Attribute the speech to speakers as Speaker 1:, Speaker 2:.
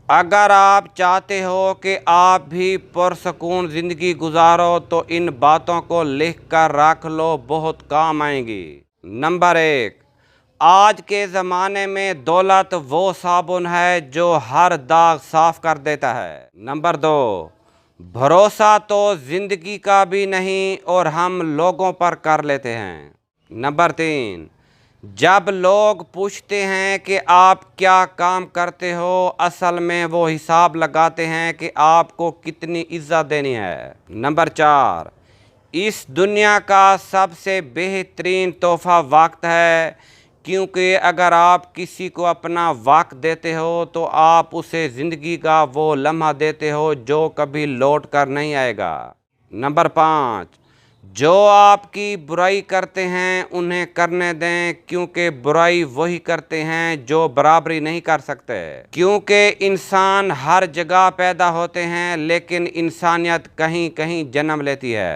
Speaker 1: اگر آپ چاہتے ہو کہ آپ بھی پرسکون زندگی گزارو تو ان باتوں کو لکھ کر رکھ لو، بہت کام آئیں گی۔ نمبر 1، آج کے زمانے میں دولت وہ صابن ہے جو ہر داغ صاف کر دیتا ہے۔ نمبر 2، بھروسہ تو زندگی کا بھی نہیں اور ہم لوگوں پر کر لیتے ہیں۔ نمبر 3، جب لوگ پوچھتے ہیں کہ آپ کیا کام کرتے ہو، اصل میں وہ حساب لگاتے ہیں کہ آپ کو کتنی عزت دینی ہے۔ نمبر 4، اس دنیا کا سب سے بہترین تحفہ وقت ہے، کیونکہ اگر آپ کسی کو اپنا وقت دیتے ہو تو آپ اسے زندگی کا وہ لمحہ دیتے ہو جو کبھی لوٹ کر نہیں آئے گا۔ نمبر 5، جو آپ کی برائی کرتے ہیں انہیں کرنے دیں، کیونکہ برائی وہی کرتے ہیں جو برابری نہیں کر سکتے۔ کیونکہ انسان ہر جگہ پیدا ہوتے ہیں لیکن انسانیت کہیں کہیں جنم لیتی ہے۔